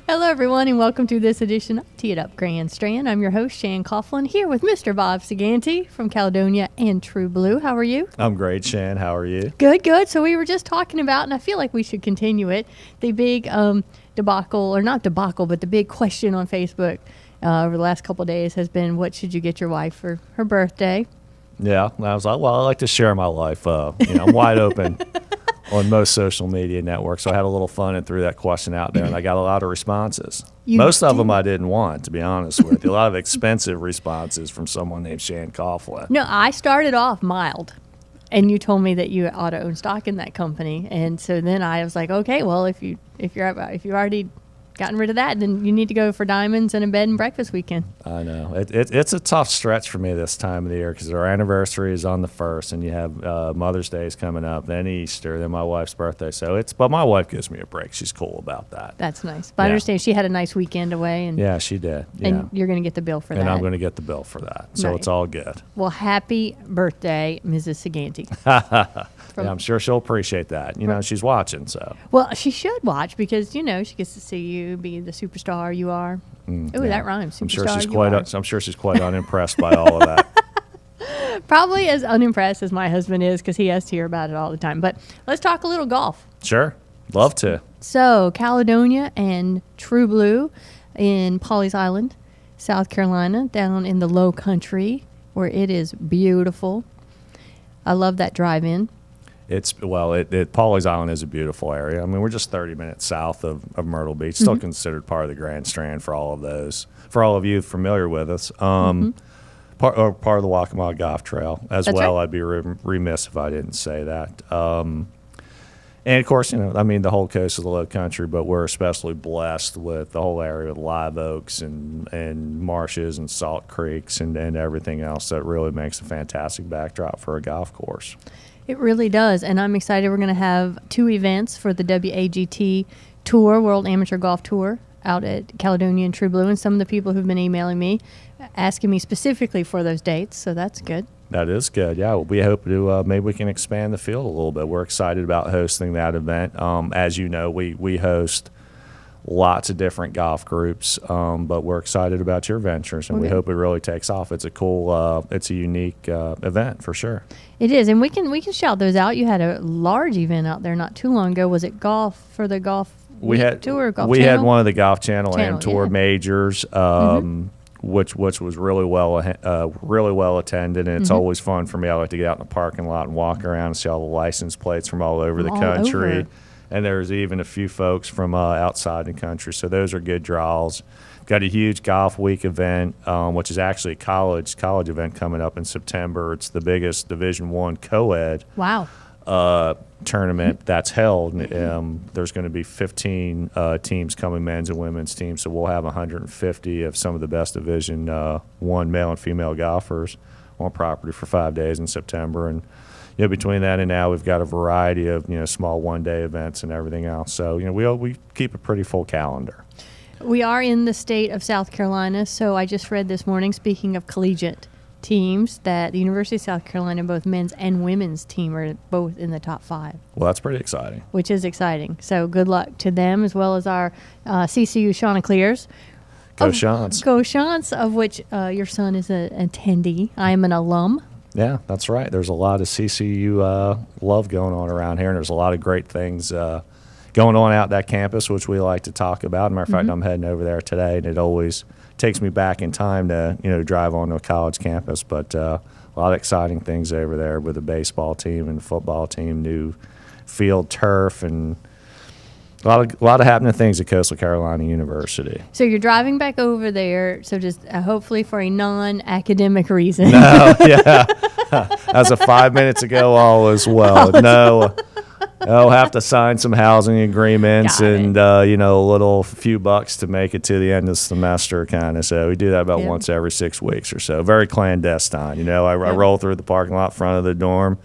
Hello, everyone, and welcome to this edition of Tee It Up Grand Strand. I'm your host, Shan Coughlin, here with Mr. Bob Sagante from Caledonia and True Blue. How are you? I'm great, Shan. How are you? Good, good. So we were just talking about, and I feel like we should continue it, the big debacle, or not debacle, but the big question on Facebook over the last couple of days has been, what should you get your wife for her birthday? Yeah, I was like, well, I like to share my life. I'm wide open on most social media networks, so I had a little fun and threw that question out there, and I got a lot of responses. Most of them I didn't want, to be honest with you. A lot of expensive responses from someone named Shan Coughlin. No, I started off mild, and you told me that you ought to own stock in that company, and so then I was like, okay, well, if you've already gotten rid of that, then you need to go for diamonds and a bed and breakfast weekend. I know. It's a tough stretch for me this time of the year because our anniversary is on the 1st, and you have Mother's Day is coming up, then Easter, then my wife's birthday. But my wife gives me a break. She's cool about that. That's nice. But I understand she had a nice weekend away. And yeah, she did. Yeah. And you're going to get the bill for that. And I'm going to get the bill for that. So Right. It's all good. Well, happy birthday, Mrs. Sagante. Yeah, I'm sure she'll appreciate that. She's watching, so. Well, she should watch because, she gets to see you be the superstar you are. That rhymes. I'm sure Superstar she's quite unimpressed by all of that. Probably as unimpressed as my husband is because he has to hear about it all the time. But let's talk a little golf. Sure. Love to. So, Caledonia and True Blue in Pawleys Island, South Carolina, down in the low country where it is beautiful. I love that drive-in. Pawleys Island is a beautiful area. I mean, we're just 30 minutes south of Myrtle Beach, still considered part of the Grand Strand for all of those. For all of you familiar with us, part of the Waccamaw Golf Trail as That's well. right. I'd be remiss if I didn't say that. And of course, the whole coast of the Low Country, but we're especially blessed with the whole area with live oaks and marshes and salt creeks and everything else that really makes a fantastic backdrop for a golf course. It really does, and I'm excited. We're going to have 2 events for the WAGT Tour, World Amateur Golf Tour, out at Caledonia and True Blue, and some of the people who've been emailing me, asking me specifically for those dates, so that's good. That is good, yeah. We hope to maybe we can expand the field a little bit. We're excited about hosting that event. As you know, we host lots of different golf groups, but we're excited about your ventures, and we hope it really takes off. It's a cool, it's a unique event for sure. It is, and we can shout those out. You had a large event out there not too long ago. Was it golf for the golf tour? Golf we channel? had one of the Golf Channel and Tour yeah. majors, which was really well attended, and it's always fun for me. I like to get out in the parking lot and walk around and see all the license plates from all over the country. Over. And there's even a few folks from outside the country, so those are good draws. Got a huge Golf Week event, which is actually a college event coming up in September. It's the biggest Division I co-ed tournament that's held. There's going to be 15 teams coming, men's and women's teams, so we'll have 150 of some of the best Division I male and female golfers on property for 5 days in September. And between that and now, we've got a variety of small one-day events and everything else. So we keep a pretty full calendar. We are in the state of South Carolina, so I just read this morning, speaking of collegiate teams, that the University of South Carolina, both men's and women's team, are both in the top 5. Well, that's pretty exciting. Which is exciting. So good luck to them, as well as our CCU Chanticleers. Go Chants. Go Chants, of which your son is an attendee. I am an alum. Yeah, that's right. There's a lot of CCU love going on around here, and there's a lot of great things going on out that campus, which we like to talk about. As a matter of fact, I'm heading over there today, and it always takes me back in time to drive onto a college campus. But a lot of exciting things over there with the baseball team and football team, new field turf, and a lot of happening things at Coastal Carolina University. So you're driving back over there, so just hopefully for a non-academic reason. No, yeah. As of 5 minutes ago, all is well. No, I'll have to sign some housing agreements and a little few bucks to make it to the end of the semester, kind of. So we do that about once every 6 weeks or so. Very clandestine. I roll through the parking lot front of the dorm.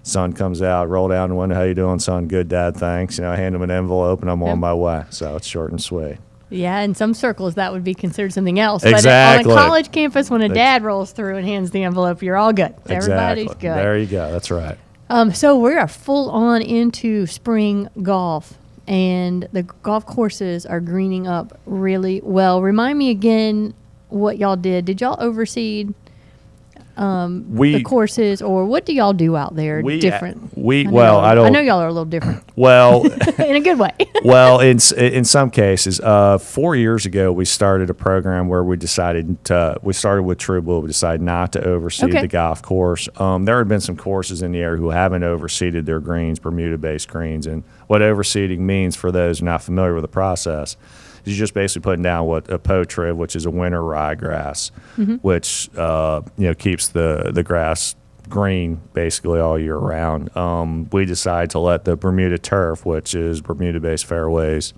Son comes out, roll down the window. How you doing, son? Good, Dad. Thanks. I hand him an envelope, and I'm on my way. So it's short and sweet. Yeah, in some circles that would be considered something else. Exactly. But on a college campus, when a dad rolls through and hands the envelope, you're all good. Exactly. Everybody's good. There you go. That's right. So we are full on into spring golf. and the golf courses are greening up really well. Remind me again what y'all did. Did y'all overseed the courses, or what do y'all do out there different? I know y'all are a little different. Well, in a good way. Well, in some cases, 4 years ago, we started a program where we started with True Blue. We decided not to overseed the golf course. There had been some courses in the area who haven't overseeded their greens, Bermuda-based greens, and what overseeding means for those who are not familiar with the process. You're just basically putting down what a potrib, which is a winter ryegrass, which keeps the grass green basically all year round. We decided to let the Bermuda turf, which is Bermuda-based fairways,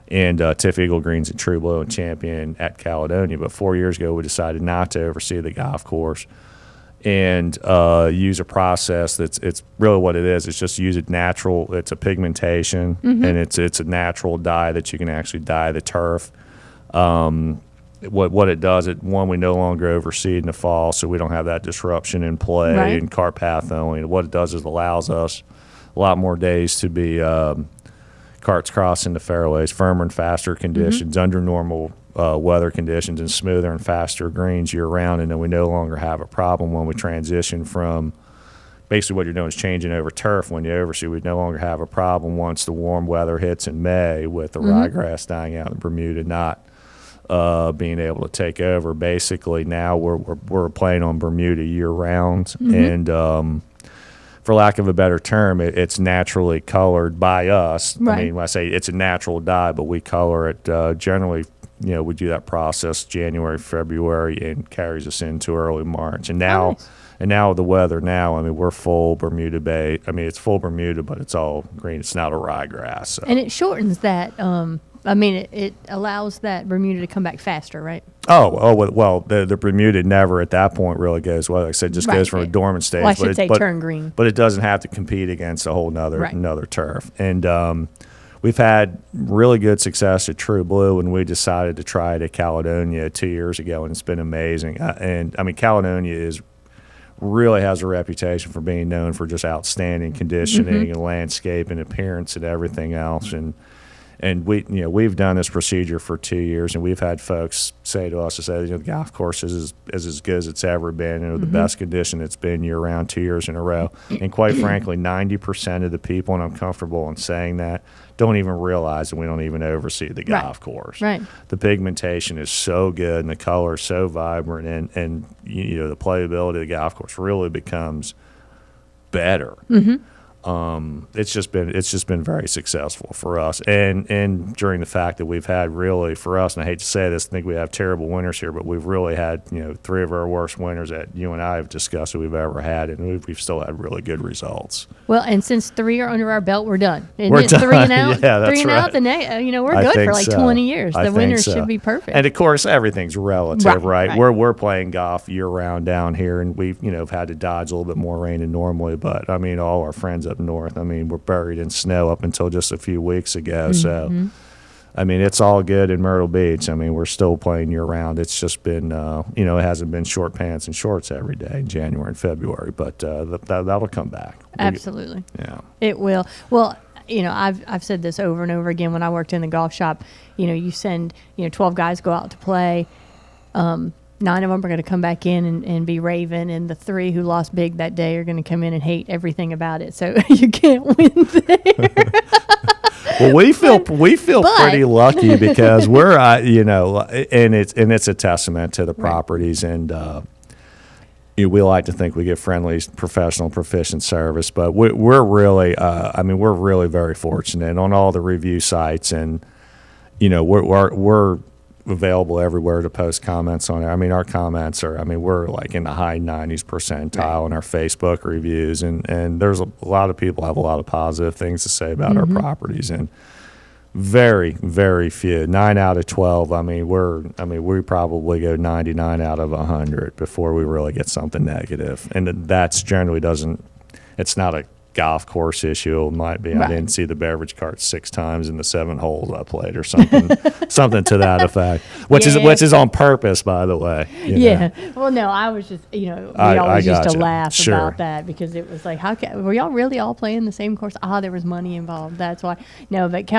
and Tiff Eagle greens at True Blue and Champion at Caledonia. But 4 years ago, we decided not to oversee the golf course and use a process it's really what it is. It's just use it natural. It's a pigmentation, and it's a natural dye that you can actually dye the turf. What it does, we no longer overseed in the fall, so we don't have that disruption in play and cart path only. What it does is allows us a lot more days to be carts crossing the fairways, firmer and faster conditions under normal weather conditions, and smoother and faster greens year round. And then we no longer have a problem when we transition from basically what you're doing is changing over turf. When you oversee, we no longer have a problem once the warm weather hits in May with the ryegrass dying out in Bermuda not being able to take over. Basically now we're playing on Bermuda year round, and for lack of a better term, it's naturally colored by us. I mean, when I say it's a natural dye, but we color it generally. We do that process January, February, and carries us into early March. And now, with the weather now, I mean, we're full Bermuda Bay. I mean, it's full Bermuda, but it's all green. It's not a ryegrass. So. And it shortens that. It allows that Bermuda to come back faster, right? Well, the Bermuda never at that point really goes well. Like I said, just goes from a dormant stage. Well, I should say turn green. But it doesn't have to compete against a whole another turf. And we've had really good success at True Blue, and we decided to try it at Caledonia 2 years ago, and it's been amazing. And I mean, Caledonia really has a reputation for being known for just outstanding conditioning and landscape and appearance and everything else. And we've done this procedure for 2 years, and we've had folks say to us, the golf course is as good as it's ever been, the best condition it's been year round 2 years in a row. And quite frankly, 90% of the people, and I'm comfortable in saying that, don't even realize that we don't even oversee the golf course. Right. The pigmentation is so good, and the color is so vibrant, and the playability of the golf course really becomes better. It's just been very successful for us, and during the fact that we've had really, for us, and I hate to say this, I think we have terrible winters here, but we've really had 3 of our worst winters that you and I have discussed that we've ever had, and we've still had really good results. Well, and since 3 are under our belt, we're done. We're done. 3 and out. Yeah, that's 3 and right. out. We're good for like 20 years. The winters should be perfect. And of course, everything's relative, right? Right. We're playing golf year round down here, and we've have had to dodge a little bit more rain than normally. But I mean, all our friends up north, I mean, we're buried in snow up until just a few weeks ago. So, I mean, it's all good in Myrtle Beach. I mean, we're still playing year round. It's just been, it hasn't been short pants and shorts every day in January and February, but that'll come back. Absolutely. Yeah. It will. Well, I've said this over and over again when I worked in the golf shop. You send 12 guys go out to play. 9 of them are going to come back in and be raving, and the 3 who lost big that day are going to come in and hate everything about it. So you can't win there. Well, we feel pretty lucky because we're and it's a testament to the properties, and we like to think we get friendly, professional, proficient service, but we're really we're really very fortunate on all the review sites, and we're available everywhere to post comments on it. I mean, our comments are, we're like in the high 90s percentile in our Facebook reviews, and there's a lot of people have a lot of positive things to say about our properties, and very, very few, 9 out of 12. We probably go 99 out of 100 before we really get something negative, and that's generally it's not a golf course issue. It might be I Right. didn't see the beverage cart 6 times in the 7 holes I played, or something, something to that effect. Which Yeah. is on purpose, by the way. you know. Yeah. Well, no, I was just, we I always used to gotcha. laugh Sure. about that because it was like, were y'all really all playing the same course? There was money involved. That's why. No, but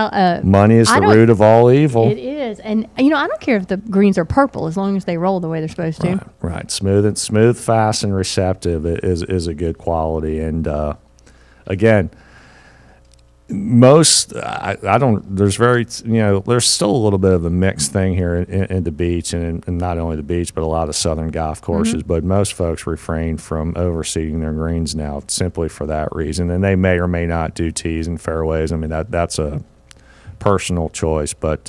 Money is I the don't- root of all evil. It is. And, I don't care if the greens are purple as long as they roll the way they're supposed to. Right. Smooth, fast, and receptive is a good quality. And again, most I don't. There's there's still a little bit of a mixed thing here in the beach, and not only the beach, but a lot of southern golf courses. But most folks refrain from overseeding their greens now simply for that reason, and they may or may not do tees and fairways. I mean that's a personal choice, but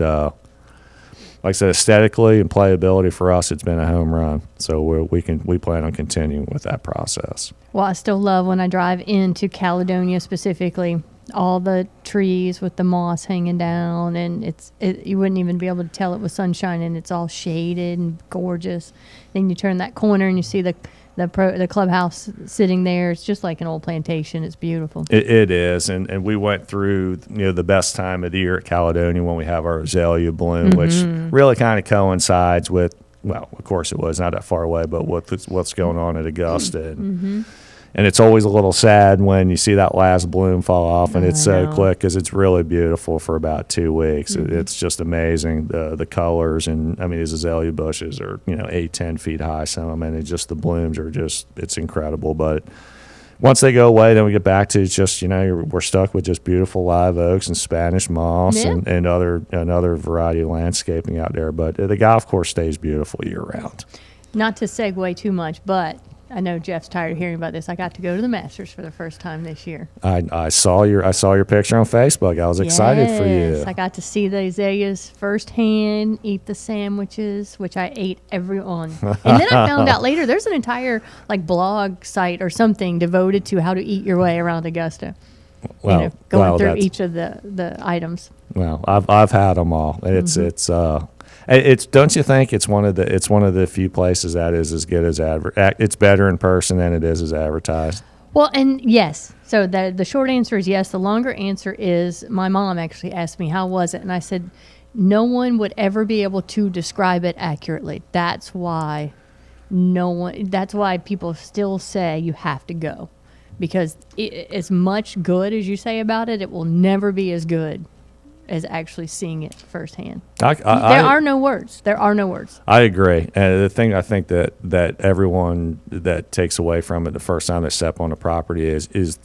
like I said, aesthetically and playability for us, it's been a home run. So we plan on continuing with that process. Well, I still love when I drive into Caledonia specifically, all the trees with the moss hanging down, and you wouldn't even be able to tell it was sunshine, and it's all shaded and gorgeous. Then you turn that corner and you see the clubhouse sitting there. It's just like an old plantation. It's beautiful. It is, and we went through the best time of the year at Caledonia when we have our azalea bloom, which really kind of coincides with, well, of course it was not that far away, but what's going on at Augusta. And it's always a little sad when you see that last bloom fall off, and it's so quick because it's really beautiful for about 2 weeks. It's just amazing, the colors, and I mean these azalea bushes are 8-10 feet high, some of them, and the blooms are it's incredible. But once they go away, then we get back to just we're stuck with just beautiful live oaks and Spanish moss and other variety of landscaping out there. But the golf course stays beautiful year round. Not to segue too much, but I know Jeff's tired of hearing about this. I got to go to the Masters for the first time this year. I saw your picture on Facebook. I was excited for you. Yes, I got to see the azaleas firsthand, eat the sandwiches, which I ate every one. And then I found out later there's an entire blog site or something devoted to how to eat your way around Augusta. Well, going through each of the items. Well, I've had them all. It's don't you think it's one of the few places that is as good as it's better in person than it is as advertised. Well, and yes. So the short answer is yes. The longer answer is my mom actually asked me, how was it? And I said, no one would ever be able to describe it accurately. That's why people still say you have to go. Because as much good as you say about it, it will never be as good as actually seeing it firsthand. There are no words. I agree. And the thing I think that everyone that takes away from it the first time they step on the property is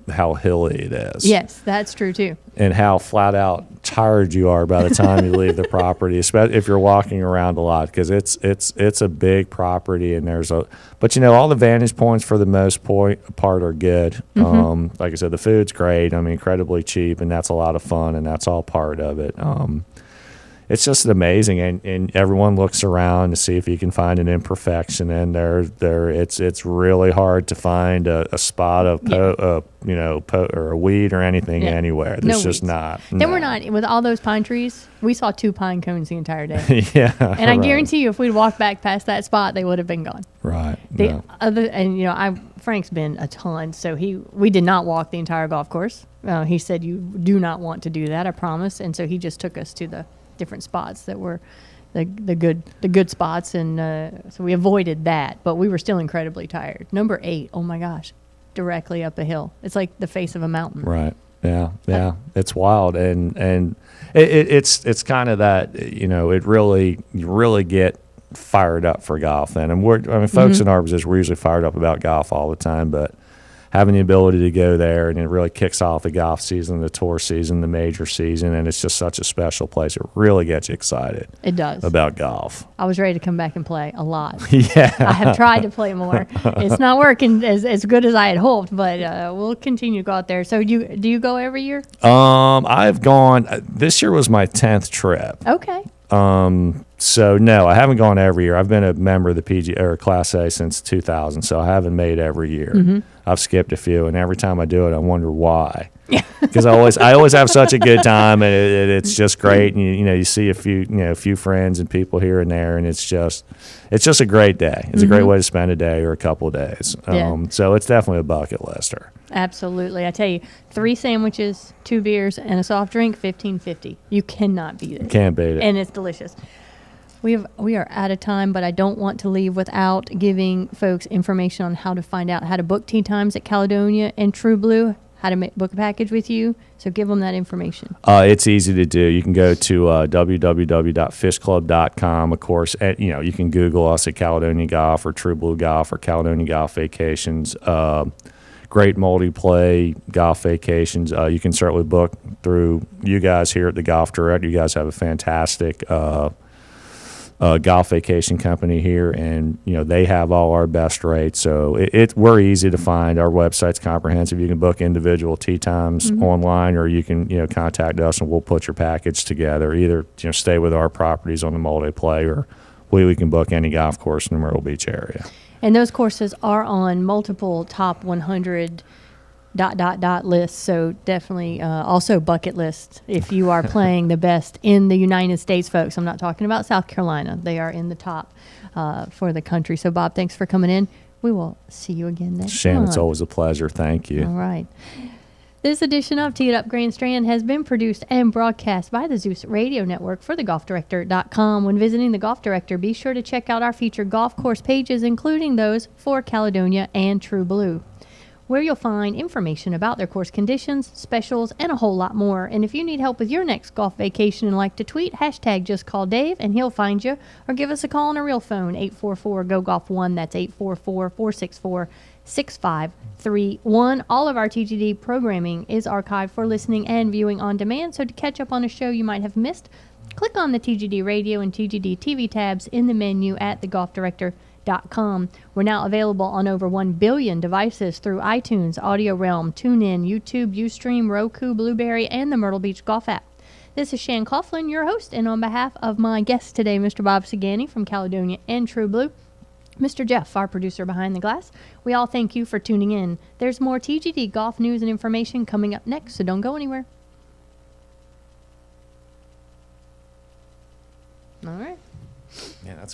how hilly it is. Yes, that's true too. And how flat out tired you are by the time you leave the property, especially if you're walking around a lot, because it's a big property, and but all the vantage points for the most part are good. Like I said, the food's great. I mean, incredibly cheap, and that's a lot of fun, and that's all part of it. It's just amazing, and everyone looks around to see if you can find an imperfection, and it's really hard to find a spot of or a weed or anything anywhere. There's just not. Then we're not with all those pine trees. We saw 2 pine cones the entire day. Yeah, and I guarantee you, if we'd walked back past that spot, they would have been gone. Right. Frank's been a ton, so we did not walk the entire golf course. He said, "You do not want to do that, I promise." And so he just took us to the different spots that were the good spots, and so we avoided that, but we were still incredibly tired. Number 8, oh my gosh, directly up a hill. It's like the face of a mountain. Right. Yeah. It's wild, and it's kind of that you really get fired up for golf then. And folks in our position, we're usually fired up about golf all the time, but having the ability to go there, and it really kicks off the golf season, the tour season, the major season, and it's just such a special place. It really gets you excited. It does. About golf. I was ready to come back and play a lot. Yeah. I have tried to play more. It's not working as good as I had hoped, but we'll continue to go out there. So do you go every year? I've gone, this year was my 10th trip. Okay. So no, I haven't gone every year. I've been a member of the PG or Class A since 2000, so I haven't made every year. I've skipped a few, and every time I do it, I wonder why. Because I always have such a good time, and it's just great. And you see a few friends and people here and there, and it's just a great day. It's a great way to spend a day or a couple of days. So it's definitely a bucket lister. Absolutely. I tell you, 3 sandwiches, 2 beers, and a soft drink, $15.50. You cannot beat it. Can't beat it. And it's delicious. We are out of time, but I don't want to leave without giving folks information on how to find out how to book tea times at Caledonia and True Blue, how to book a package with you. So give them that information. It's easy to do. You can go to www.fishclub.com. Of course, you can Google us at Caledonia Golf or True Blue Golf or Caledonia Golf Vacations. Great multi-play golf vacations. You can certainly book through you guys here at the Golf Direct. You guys have a fantastic golf vacation company here, and they have all our best rates. So we're easy to find. Our website's comprehensive. You can book individual tee times online, or you can contact us and we'll put your package together. Either stay with our properties on the multi-play, or we can book any golf course in the Myrtle Beach area. And those courses are on multiple top 100 ... lists, so definitely also bucket list if you are playing the best in the United States, folks. I'm not talking about South Carolina. They are in the top for the country. So, Bob, thanks for coming in. We will see you again next Shan, month. it's always a pleasure. Thank you. All right. This edition of Tee It Up Grand Strand has been produced and broadcast by the Zeus Radio Network for thegolfdirector.com. When visiting the Golf Director, be sure to check out our featured golf course pages, including those for Caledonia and True Blue, where you'll find information about their course conditions, specials, and a whole lot more. And if you need help with your next golf vacation and like to tweet, hashtag just call Dave and he'll find you, or give us a call on a real phone, 844-GO-GOLF1. That's 844-464-6531. All of our TGD programming is archived for listening and viewing on demand, so to catch up on a show you might have missed, click on the TGD Radio and TGD TV tabs in the menu at thegolfdirector.com. We're now available on over 1 billion devices through iTunes, Audio Realm, TuneIn, YouTube, Ustream, Roku, Blueberry, and the Myrtle Beach Golf app. This is Shan Coughlin, your host, and on behalf of my guest today, Mr. Bob Sagani from Caledonia and True Blue, Mr. Jeff, our producer behind the glass, we all thank you for tuning in. There's more TGD golf news and information coming up next, so don't go anywhere. All right. Yeah, that's